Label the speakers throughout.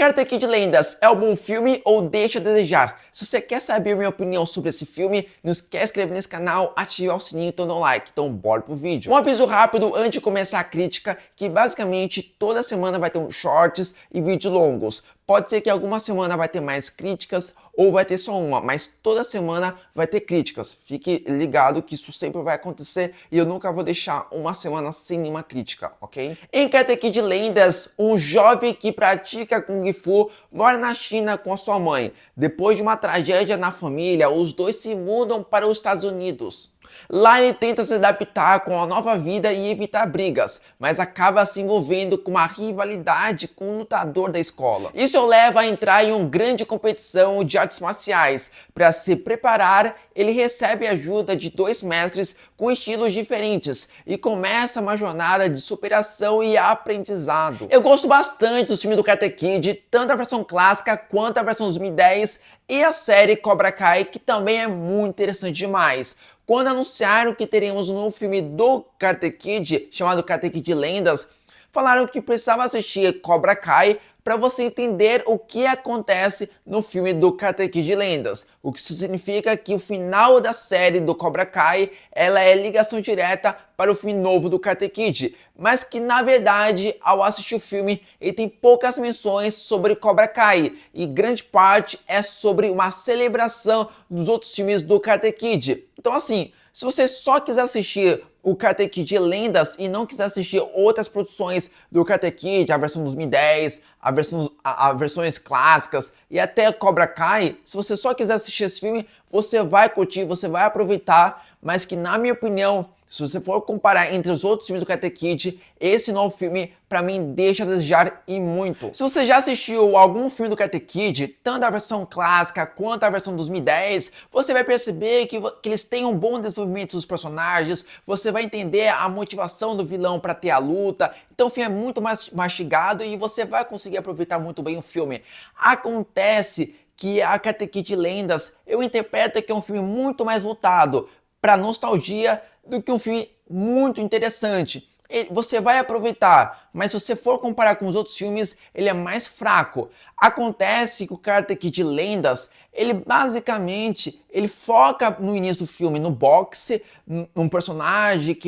Speaker 1: Karate Kid Lendas é um bom filme ou deixa a desejar? Se você quer saber minha opinião sobre esse filme, não esquece de se inscrever nesse canal, ativar o sininho e dar um like. Então bora pro vídeo. Um aviso rápido antes de começar a crítica, que basicamente toda semana vai ter um shorts e vídeos longos. Pode ser que alguma semana vai ter mais críticas ou vai ter só uma, mas toda semana vai ter críticas. Fique ligado que isso sempre vai acontecer e eu nunca vou deixar uma semana sem nenhuma crítica, ok? Em Karate Kid Lendas, um jovem que pratica Kung Fu mora na China com a sua mãe. Depois de uma tragédia na família, os dois se mudam para os Estados Unidos. Lá ele tenta se adaptar com a nova vida e evitar brigas, mas acaba se envolvendo com uma rivalidade com um lutador da escola. Isso o leva a entrar em uma grande competição de artes marciais. Para se preparar, ele recebe a ajuda de dois mestres com estilos diferentes e começa uma jornada de superação e aprendizado. Eu gosto bastante do filme do Karate Kid, tanto a versão clássica quanto a versão 2010 e a série Cobra Kai, que também é muito interessante demais. Quando anunciaram que teremos um novo filme do Karate Kid, chamado Karate Kid Lendas, falaram que precisava assistir Cobra Kai para você entender o que acontece no filme do Karate Kid Lendas. O que isso significa que o final da série do Cobra Kai ela é ligação direta para o filme novo do Karate Kid, mas que na verdade ao assistir o filme ele tem poucas menções sobre Cobra Kai e grande parte é sobre uma celebração dos outros filmes do Karate Kid. Então assim, se você só quiser assistir o Karate Kid Lendas e não quiser assistir outras produções do Karate Kid, a versão 2010, as versões clássicas e até Cobra Kai, se você só quiser assistir esse filme, você vai curtir, você vai aproveitar, mas que na minha opinião, se você for comparar entre os outros filmes do Karate Kid, esse novo filme, pra mim, deixa a desejar e muito. Se você já assistiu algum filme do Karate Kid, tanto a versão clássica quanto a versão 2010, você vai perceber que eles têm um bom desenvolvimento dos personagens, você vai entender a motivação do vilão pra ter a luta, então o filme é muito mais mastigado e você vai conseguir aproveitar muito bem o filme. Acontece que a Karate Kid Lendas, eu interpreto que é um filme muito mais voltado pra nostalgia do que um filme muito interessante. Você vai aproveitar, mas se você for comparar com os outros filmes, ele é mais fraco. Acontece que o Karate Kid Lendas, ele basicamente, ele foca no início do filme no boxe, num personagem que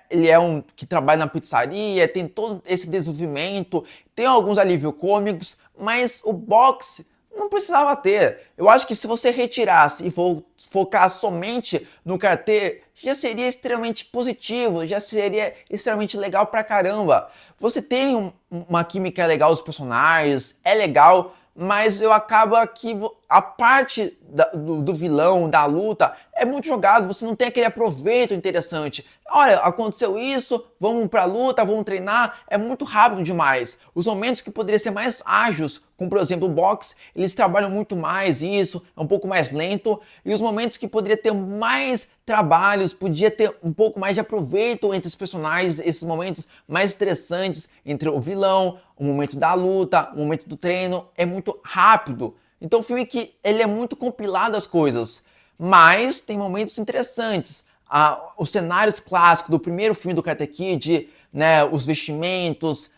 Speaker 1: ele é um que trabalha na pizzaria, tem todo esse desenvolvimento, tem alguns alívios cômicos, mas o boxe não precisava ter. Eu acho que se você retirasse e focar somente no karatê, já seria extremamente positivo, já seria extremamente legal pra caramba. Você tem uma química legal dos personagens, é legal, mas eu acabo que a parte do vilão, da luta, é muito jogado, você não tem aquele aproveito interessante. Olha, aconteceu isso, vamos pra luta, vamos treinar, é muito rápido demais. Os momentos que poderiam ser mais ágeis, como por exemplo o boxe, eles trabalham muito mais isso, é um pouco mais lento, e os momentos que poderia ter mais trabalhos, podia ter um pouco mais de aproveito entre os personagens, esses momentos mais interessantes entre o vilão, o momento da luta, o momento do treino, é muito rápido. Então o filme que ele é muito compilado as coisas, mas tem momentos interessantes. Os cenários clássicos do primeiro filme do Karate Kid, né, os vestimentos,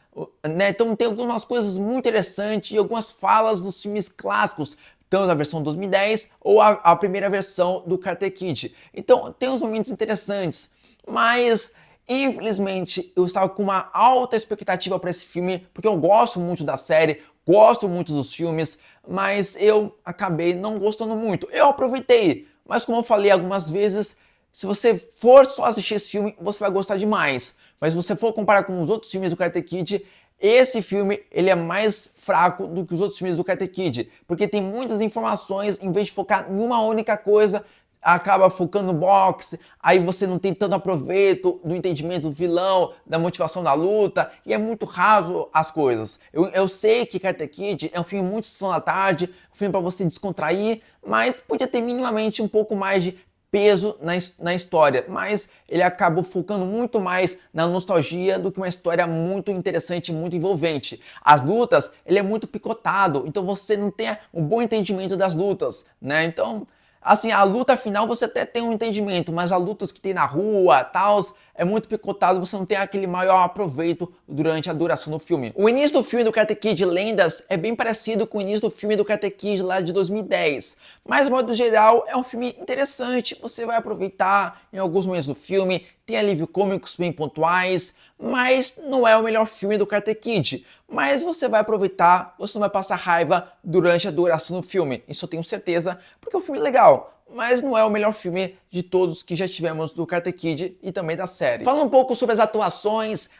Speaker 1: né, então tem algumas coisas muito interessantes e algumas falas dos filmes clássicos, tanto a versão 2010 ou a primeira versão do Karate Kid. Então tem uns momentos interessantes, mas infelizmente eu estava com uma alta expectativa para esse filme, porque eu gosto muito da série, gosto muito dos filmes, mas eu acabei não gostando muito. Eu aproveitei, mas como eu falei algumas vezes, se você for só assistir esse filme, você vai gostar demais. Mas se você for comparar com os outros filmes do Karate Kid, esse filme ele é mais fraco do que os outros filmes do Karate Kid, porque tem muitas informações, em vez de focar em uma única coisa, acaba focando no boxe, aí você não tem tanto aproveito do entendimento do vilão, da motivação da luta, e é muito raso as coisas. Eu sei que Karate Kid é um filme muito sessão da tarde, um filme para você descontrair, mas podia ter minimamente um pouco mais de peso na história, mas ele acabou focando muito mais na nostalgia do que uma história muito interessante, muito envolvente. As lutas, ele é muito picotado, então você não tem um bom entendimento das lutas, né? Então, Assim, a luta final você até tem um entendimento, mas as lutas que tem na rua, tal, é muito picotado, você não tem aquele maior aproveito durante a duração do filme. O início do filme do Karate Kid Lendas é bem parecido com o início do filme do Karate Kid lá de 2010, mas, de modo geral, é um filme interessante, você vai aproveitar em alguns momentos do filme, tem alívio cômicos bem pontuais, mas não é o melhor filme do Karate Kid. Mas você vai aproveitar, você não vai passar raiva durante a duração do filme, isso eu tenho certeza, porque o filme é legal. Mas não é o melhor filme de todos que já tivemos do Karate Kid e também da série. Falando um pouco sobre as atuações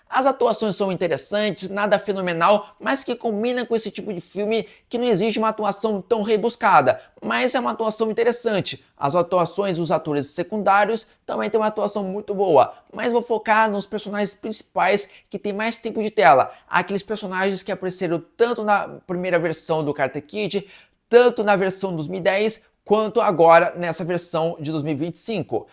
Speaker 1: são interessantes, nada fenomenal, mas que combina com esse tipo de filme que não exige uma atuação tão rebuscada, mas é uma atuação interessante. As atuações dos atores secundários também tem uma atuação muito boa, mas vou focar nos personagens principais que tem mais tempo de tela, aqueles personagens que apareceram tanto na primeira versão do Karate Kid, tanto na versão de 2010, quanto agora nessa versão de 2025.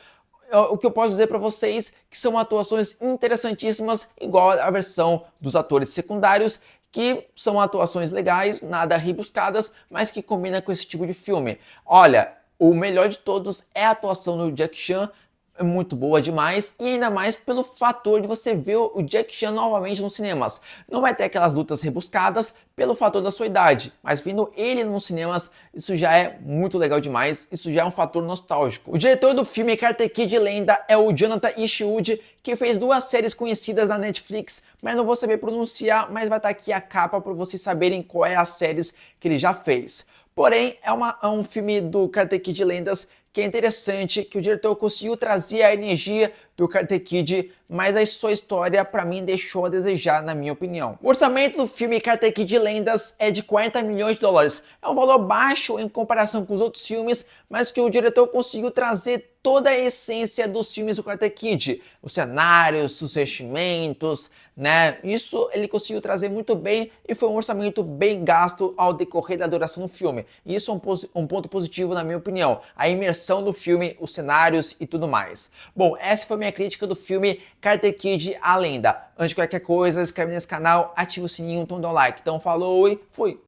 Speaker 1: O que eu posso dizer para vocês que são atuações interessantíssimas, igual a versão dos atores secundários, que são atuações legais, nada rebuscadas, mas que combinam com esse tipo de filme. Olha, o melhor de todos é a atuação do Jack Chan, é muito boa demais, e ainda mais pelo fator de você ver o Jack Chan novamente nos cinemas. Não vai ter aquelas lutas rebuscadas pelo fator da sua idade, mas vendo ele nos cinemas, isso já é muito legal demais, isso já é um fator nostálgico. O diretor do filme Karate Kid Lenda é o Jonathan Ishiuji, que fez 2 séries conhecidas na Netflix, mas não vou saber pronunciar, mas vai estar aqui a capa para vocês saberem qual é as séries que ele já fez. Porém, é um filme do Karate Kid Lendas que é interessante, que o diretor conseguiu trazer a energia do Karate Kid, mas a sua história, para mim, deixou a desejar, na minha opinião. O orçamento do filme Karate Kid Lendas é de 40 milhões de dólares. É um valor baixo em comparação com os outros filmes, mas que o diretor conseguiu trazer toda a essência dos filmes do Karate Kid. Os cenários, os vestimentos, né? Isso ele conseguiu trazer muito bem e foi um orçamento bem gasto ao decorrer da duração do filme. E isso é um ponto positivo, na minha opinião. A imersão do filme, os cenários e tudo mais. Bom, essa foi a minha crítica do filme Karate Kid A Lenda. Antes de qualquer coisa, inscreve nesse canal, ativa o sininho, então dá um like. Então falou e fui!